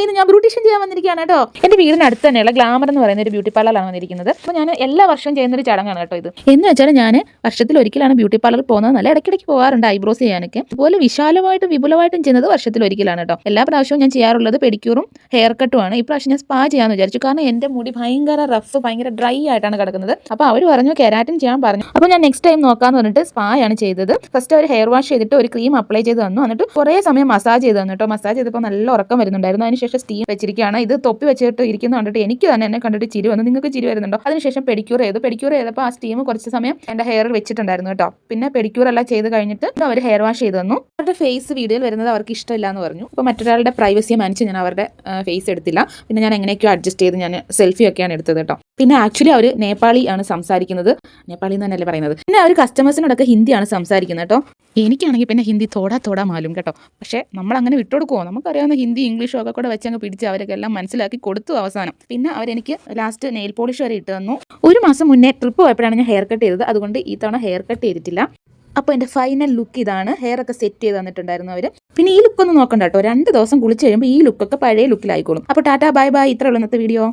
ഇന്ന് ഞാൻ ബ്യൂട്ടീഷ്യൻ ചെയ്യാൻ വന്നിരിക്കുകയാണ് കേട്ടോ. എൻ്റെ വീടിന് അടുത്ത് തന്നെയുള്ള ഗ്ലാമർ എന്ന് പറയുന്ന ഒരു ബ്യൂട്ടി പാർലറാണ് വന്നിരിക്കുന്നത്. അപ്പോൾ ഞാൻ എല്ലാ വർഷവും ചെയ്യുന്നൊരു ചടങ്ങാണ് കേട്ടോ ഇത്. എന്ന് വെച്ചാൽ ഞാൻ വർഷത്തിൽ ഒരിക്കലാണ് ബ്യൂട്ടി പാർലറിൽ പോകുന്നത്. നല്ല ഇടയ്ക്കിടയ്ക്ക് പോകാറുണ്ട് ഐബ്രോസ് ചെയ്യാനൊക്കെ. അതുപോലെ വിശാലമായിട്ടും വിപുലമായിട്ടും ചെയ്യുന്നത് വർഷത്തിൽ ഒരിക്കലാണ് കേട്ടോ. എല്ലാ പ്രാവശ്യവും ഞാൻ ചെയ്യാറുള്ളത് പെഡിക്യൂറും ഹെയർ കട്ടും ആണ്. ഇപ്രാവശ്യം ഞാൻ സ്പാ ചെയ്യാമെന്ന് വിചാരിച്ചു. കാരണം എൻ്റെ മുടി ഭയങ്കര റഫ്, ഭയങ്കര ഡ്രൈ ആയിട്ടാണ് കിടക്കുന്നത്. അപ്പോൾ അവർ പറഞ്ഞു കെരാറ്റിൻ ചെയ്യാൻ പറഞ്ഞു. അപ്പോൾ ഞാൻ നെക്സ്റ്റ് ടൈം നോക്കാമെന്ന് പറഞ്ഞിട്ട് സ്പായാണ് ചെയ്തത്. ഫസ്റ്റ് അവർ ഹെയർ വാഷ് ചെയ്തിട്ട് ഒരു ക്രീം അപ്ലൈ ചെയ്ത് തന്നു. എന്നിട്ട് കുറേ സമയം മസാജ് ചെയ്ത് തന്നു കേട്ടോ. മസാജ് ചെയ്തപ്പോൾ നല്ല ഉറക്കം വരുന്നുണ്ടായിരുന്നു. അതിനുശേഷം സ്റ്റീം വെച്ചിരിക്കുകയാണ്. ഇത് തൊപ്പി വെച്ചിട്ട് ഇരിക്കുന്ന കണ്ടിട്ട് എനിക്ക് തന്നെ എന്നെ കണ്ടിട്ട് ചിരി വന്നു. നിങ്ങൾക്ക് ചിരി വരുന്നുണ്ടോ? അതിനുശേഷം പെഡിക്യൂർ ചെയ്തപ്പോൾ ആ സ്റ്റീം കുറച്ച് സമയം എൻ്റെ ഹെയറിൽ വെച്ചിട്ടുണ്ടായിരുന്നു കേട്ടോ. പിന്നെ പെഡിക്യൂർ എല്ലാം ചെയ്ത് കഴിഞ്ഞിട്ട് അവർ ഹെയർ വാഷ് ചെയ്ത് തന്നു. അവരുടെ ഫേസ് വീഡിയോയിൽ വരുന്നത് അവർക്ക് ഇഷ്ടമില്ല എന്ന് പറഞ്ഞു. അപ്പോൾ മറ്റൊരാളുടെ പ്രൈവസിയെ മാനിച്ച് ഞാൻ അവരുടെ ഫേസ് എടുത്തില്ല. പിന്നെ ഞാൻ എങ്ങനെയൊക്കെയോ അഡ്ജസ്റ്റ് ചെയ്ത് ഞാൻ സെൽഫി ഒക്കെയാണ് എടുത്തത് കേട്ടോ. പിന്നെ ആക്ച്വലി അവർ നേപ്പാളി ആണ് സംസാരിക്കുന്നത്. നേപ്പാളി എന്ന് തന്നെയല്ലേ പറയുന്നത്. പിന്നെ അവർ കസ്റ്റമേഴ്സിനോടൊക്കെ ഹിന്ദിയാണ് സംസാരിക്കുന്നത് കേട്ടോ. എനിക്കാണെങ്കിൽ പിന്നെ ഹിന്ദി തോടാ മാലും കേട്ടോ. പക്ഷേ നമ്മൾ അങ്ങനെ വിട്ടുകൊടുക്കുമോ? നമുക്കറിയാവുന്ന ഹിന്ദി ഇംഗ്ലീഷും ഒക്കെ കൂടെ വെച്ചങ്ങ് പിടിച്ച് അവരൊക്കെ എല്ലാം മനസ്സിലാക്കി കൊടുത്തു അവസാനം. പിന്നെ അവരെനിക്ക് ലാസ്റ്റ് നെയിൽ പോളിഷ് വരെ ഇട്ട് തന്നു. ഒരു മാസം മുന്നേ ട്രിപ്പ് പോയപ്പോഴാണ് ഞാൻ ഹെയർ കട്ട് ചെയ്തത്. അതുകൊണ്ട് ഈ തവണ ഹെയർ കട്ട് ചെയ്തിട്ടില്ല. അപ്പോൾ എൻ്റെ ഫൈനൽ ലുക്ക് ഇതാണ്. ഹെയർ ഒക്കെ സെറ്റ് ചെയ്ത് തന്നിട്ടുണ്ടായിരുന്നു അവർ. പിന്നെ ഈ ലുക്കൊന്നും നോക്കണ്ട കേട്ടോ. 2 ദിവസം കുളിച്ച് കഴിയുമ്പോൾ ഈ ലുക്കൊക്കെ പഴയ ലുക്കിലായിക്കോളും. അപ്പോൾ ടാറ്റാ ബൈ ബൈ. ഇത്രയുള്ളൂ ഇന്നത്തെ വീഡിയോ.